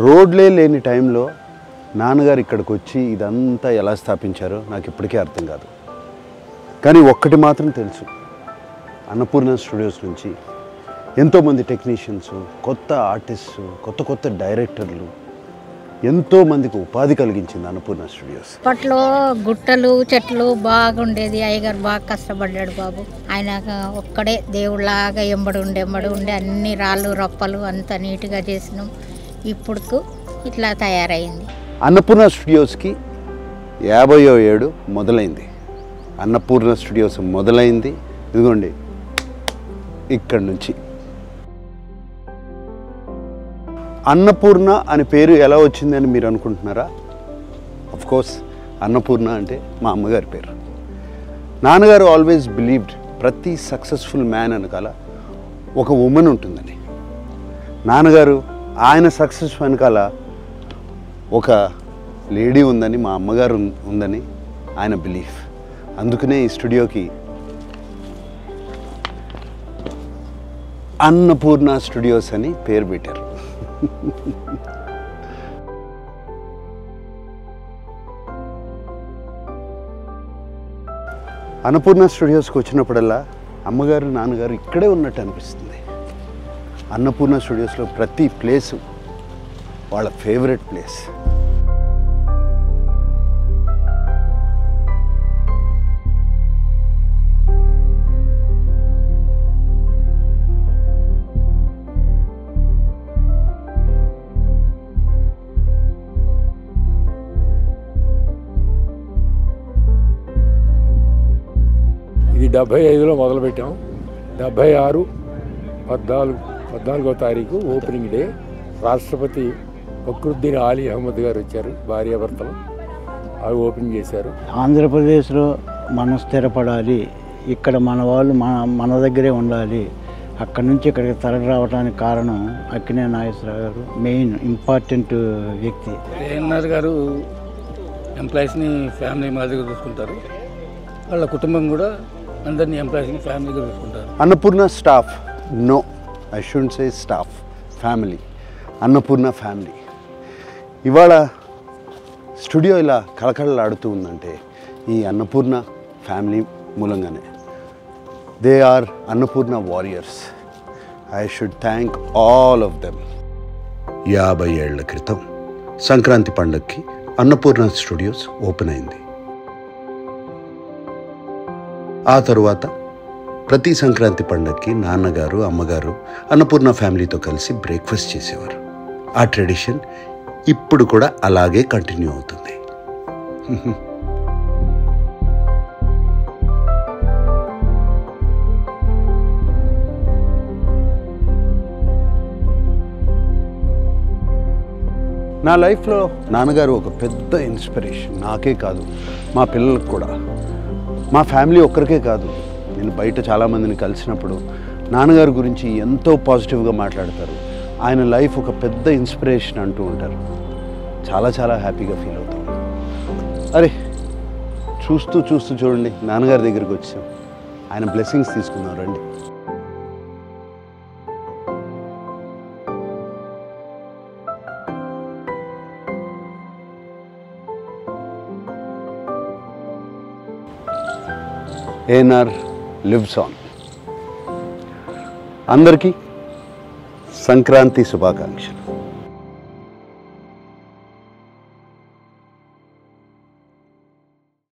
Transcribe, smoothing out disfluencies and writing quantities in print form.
రోడ్లే లేని టైంలో నాన్నగారు ఇక్కడికి వచ్చి ఇదంతా ఎలా స్థాపించారో నాకు ఇప్పటికీ అర్థం కాదు. కానీ ఒక్కటి మాత్రం తెలుసు, అన్నపూర్ణ స్టూడియోస్ నుంచి ఎంతోమంది టెక్నీషియన్స్, కొత్త ఆర్టిస్టు, కొత్త కొత్త డైరెక్టర్లు, ఎంతోమందికి ఉపాధి కలిగించింది అన్నపూర్ణ స్టూడియోస్. అప్పట్లో గుట్టలు చెట్లు బాగుండేది. అయ్యగారు బాగా కష్టపడ్డాడు బాబు. ఆయన ఒక్కడే దేవుళ్ళలాగా ఎంబడి ఉండే అన్ని రాళ్ళు రప్పలు అంత నీట్గా చేసినాం. ఇప్పుడు ఇట్లా తయారైంది. అన్నపూర్ణ స్టూడియోస్కి 50వ ఏడు మొదలైంది. అన్నపూర్ణ స్టూడియోస్ మొదలైంది ఇదిగోండి ఇక్కడి నుంచి. అన్నపూర్ణ అనే పేరు ఎలా వచ్చిందని మీరు అనుకుంటున్నారా? కోర్స్ అన్నపూర్ణ అంటే మా అమ్మగారి పేరు. నాన్నగారు ఆల్వేస్ బిలీవ్డ్ ప్రతి సక్సెస్ఫుల్ మ్యాన్ వెనకాల ఒక ఉమెన్ ఉంటుందని. నాన్నగారు ఆయన సక్సెస్ వెనకాల ఒక లేడీ ఉందని, మా అమ్మగారు ఉందని ఆయన బిలీఫ్. అందుకనే ఈ స్టూడియోకి అన్నపూర్ణ స్టూడియోస్ అని పేరు పెట్టారు. అన్నపూర్ణ స్టూడియోస్కి వచ్చినప్పుడల్లా అమ్మగారు నాన్నగారు ఇక్కడే ఉన్నట్టు అనిపిస్తుంది. అన్నపూర్ణ స్టూడియోస్లో ప్రతి ప్లేసు వాళ్ళ ఫేవరెట్ ప్లేస్. ఇది 75లో మొదలుపెట్టాం. 76 14వ తారీఖు ఓపెనింగ్ డే. రాష్ట్రపతి ఫక్రుద్దీన్ ఆలీ అహ్మద్ గారు వచ్చారు, భార్యాభర్తలు. అవి ఓపెన్ చేశారు. ఆంధ్రప్రదేశ్లో మనం స్థిరపడాలి, ఇక్కడ మన వాళ్ళు మన దగ్గరే ఉండాలి, అక్కడి నుంచి ఇక్కడికి తరలి రావడానికి కారణం అక్కినే నాగేశ్వరరావు గారు, మెయిన్ ఇంపార్టెంట్ వ్యక్తి. ఏఎన్ఆర్ గారు ఎంప్లాయీస్ని ఫ్యామిలీ మాదిరిగా చూసుకుంటారు. వాళ్ళ కుటుంబం కూడా అందరినీ ఎంప్లాయీస్ని ఫ్యామిలీగా చూసుకుంటారు. Annapurna staff, no I shouldn't say staff, family. Annapurna family. ఇవాళ స్టూడియో ఇలా కళకళలాడుతూ ఉందంటే ఈ అన్నపూర్ణ ఫ్యామిలీ మూలంగానే. They are Annapurna warriors. I should thank all of them. 50 ఏళ్ల క్రితం సంక్రాంతి పండగకి అన్నపూర్ణ స్టూడియోస్ ఓపెన్ అయింది. ఆ తరువాత ప్రతి సంక్రాంతి పండగకి నాన్నగారు అమ్మగారు అన్నపూర్ణ ఫ్యామిలీతో కలిసి బ్రేక్ఫాస్ట్ చేసేవారు. ఆ ట్రెడిషన్ ఇప్పుడు కూడా అలాగే కంటిన్యూ అవుతుంది. నా లైఫ్లో నాన్నగారు ఒక పెద్ద ఇన్స్పిరేషన్. నాకే కాదు, మా పిల్లలకు కూడా. మా ఫ్యామిలీ ఒక్కరికే కాదు, నేను బయట చాలామందిని కలిసినప్పుడు నాన్నగారి గురించి ఎంతో పాజిటివ్గా మాట్లాడతారు. ఆయన లైఫ్ ఒక పెద్ద ఇన్స్పిరేషన్ అంటూ ఉంటారు. చాలా చాలా హ్యాపీగా ఫీల్ అవుతాం. అరే చూస్తూ చూడండి నాన్నగారి దగ్గరికి వచ్చాం. ఆయన బ్లెస్సింగ్స్ తీసుకుందాం రండి. ANR lives on. అందరికీ సంక్రాంతి శుభాకాంక్షలు.